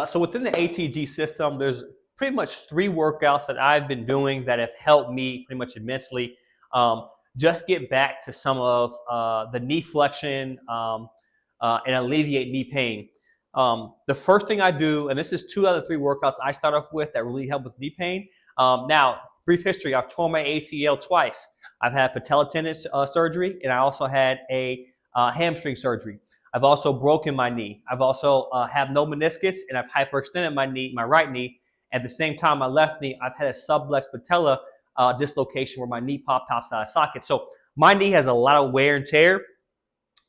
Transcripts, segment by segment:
So within the ATG system, there's pretty much 3 workouts that I've been doing that have helped me pretty much immensely. Just get back to some of the knee flexion and alleviate knee pain. The first thing I do, and this is 2 out of 3 workouts I start off with that really help with knee pain. Now, brief history: I've torn my ACL twice. I've had patella tendon surgery, and I also had a hamstring surgery. I've also broken my knee. I've also have no meniscus, and I've hyperextended my knee, my right knee. At the same time, my left knee, I've had a subluxed patella dislocation where my knee pops out of socket. So my knee has a lot of wear and tear.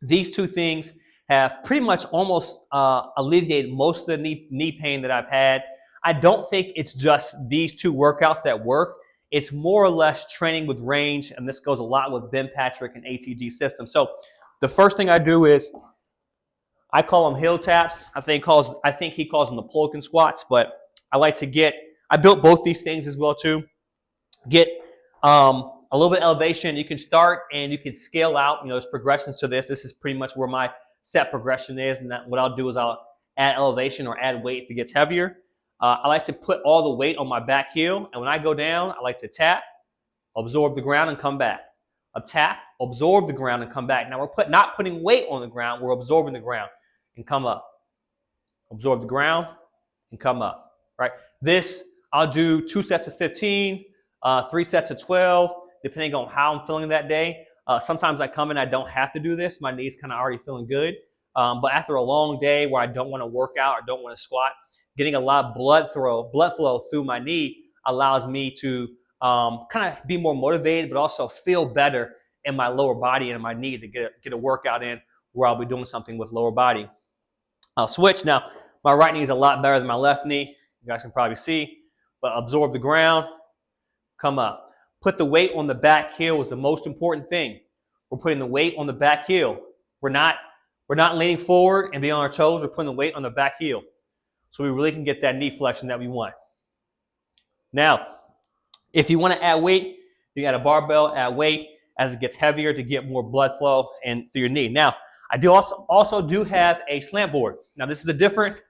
These 2 things have pretty much almost alleviated most of the knee pain that I've had. I don't think it's just these 2 workouts that work. It's more or less training with range, and this goes a lot with Ben Patrick and ATG system. So the first thing I do is I call them heel taps. I think he calls them the Polkin squats, but I like to I built both these things as well too. Get a little bit of elevation. You can start and you can scale out. There's progressions to this. This is pretty much where my set progression is, and what I'll do is I'll add elevation or add weight if it gets heavier. I like to put all the weight on my back heel, and when I go down, I like to tap, absorb the ground, and come back. A tap, absorb the ground, and come back. Now we're not putting weight on the ground, we're absorbing the ground and come up. Absorb the ground and come up, right? This, I'll do 2 sets of 15, 3 sets of 12, depending on how I'm feeling that day. Sometimes I come in, I don't have to do this. My knee's kind of already feeling good. But after a long day where I don't want to work out or don't want to squat, getting a lot of blood flow through my knee allows me to kind of be more motivated, but also feel better in my lower body and my knee to get a workout in where I'll be doing something with lower body. I'll switch. Now, my right knee is a lot better than my left knee. You guys can probably see. But absorb the ground, come up. Put the weight on the back heel is the most important thing. We're putting the weight on the back heel. We're not leaning forward and being on our toes. We're putting the weight on the back heel. So we really can get that knee flexion that we want. Now, if you want to add weight, you got a barbell, add weight as it gets heavier to get more blood flow and through your knee. Now, I do also do have a slant board. Now, this is a different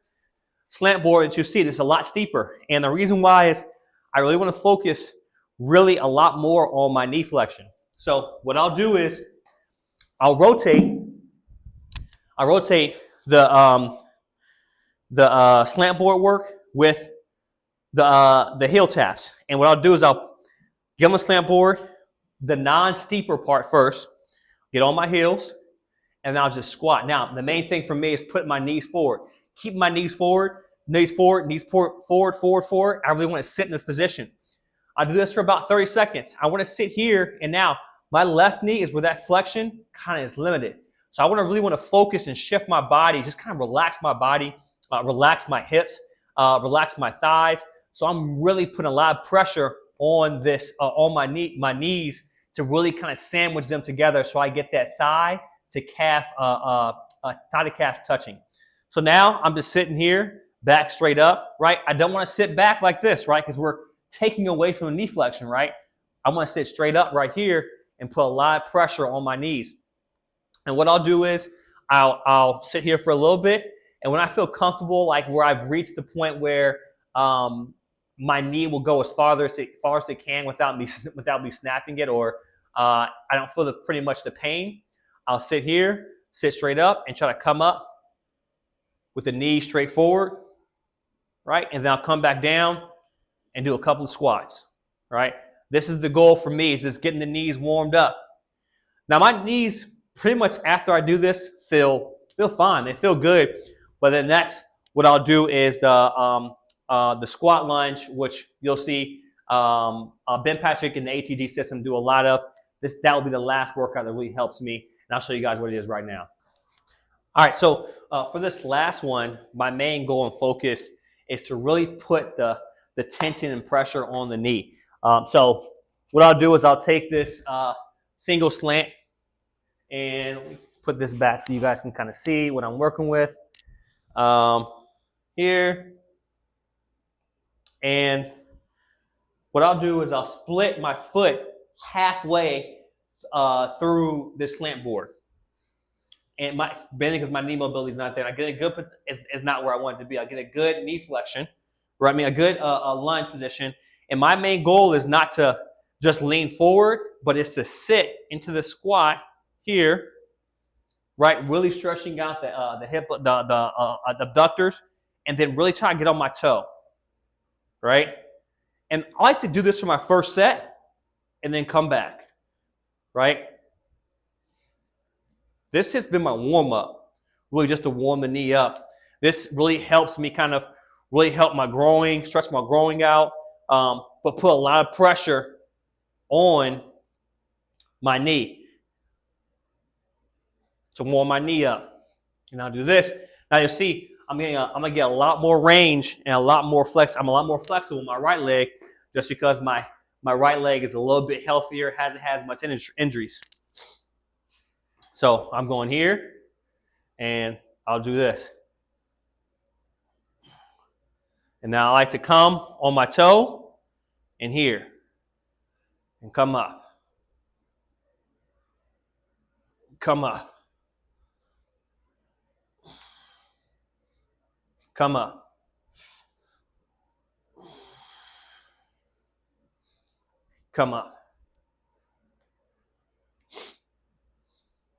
slant board that you see. This is a lot steeper. And the reason why is I really want to focus really a lot more on my knee flexion. So what I'll do is I'll rotate the slant board work with the heel taps. And what I'll do is I'll get on the slant board, the non-steeper part first, get on my heels, and then I'll just squat. Now, the main thing for me is put my knees forward. Keep my knees forward, knees forward, forward. I really want to sit in this position. I'll do this for about 30 seconds. I want to sit here, and now my left knee is where that flexion kind of is limited. So I really want to focus and shift my body, just kind of relax my body, relax my hips, relax my thighs. So I'm really putting a lot of pressure on this, on my knees to really kind of sandwich them together so I get that thigh to calf touching. So now I'm just sitting here, back straight up, right? I don't want to sit back like this, right? Because we're taking away from the knee flexion, right? I want to sit straight up right here and put a lot of pressure on my knees. And what I'll do is I'll sit here for a little bit, and when I feel comfortable, like where I've reached the point where my knee will go as far as it can without me snapping it, or I don't feel pretty much the pain, I'll sit here, sit straight up, and try to come up with the knee straight forward, right? And then I'll come back down and do a couple of squats, right? This is the goal for me, is just getting the knees warmed up. Now my knees, pretty much after I do this, feel fine. They feel good. But then next, what I'll do is the squat lunge, which you'll see Ben Patrick in the ATG system do a lot of. That will be the last workout that really helps me, and I'll show you guys what it is right now. All right, so for this last one, my main goal and focus is to really put the tension and pressure on the knee. So what I'll do is I'll take this single slant and put this back so you guys can kind of see what I'm working with here. And what I'll do is I'll split my foot halfway through this slant board. and my bending because my knee mobility is not there. I get a good is not where I want it to be. I get a good knee flexion, right? I mean a good a lunge position, and my main goal is not to just lean forward, but it's to sit into the squat here, right? Really stretching out the hip, the abductors, and then really try to get on my toe, right? And I like to do this for my first set, and then come back, right? This has been my warm up, really just to warm the knee up. This really helps me kind of really help my growing, stretch my growing out, but put a lot of pressure on my knee to warm my knee up. And I'll do this. Now you see, I'm gonna get a lot more range and a lot more flex. I'm a lot more flexible with my right leg, just because my right leg is a little bit healthier, hasn't had as much injuries. So I'm going here, and I'll do this. And now I like to come on my toe and here, and come up. Come up. Come up. Come up.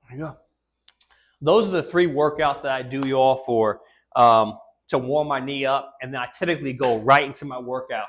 There you go. Those are the 3 workouts that I do, y'all, for to warm my knee up, and then I typically go right into my workout.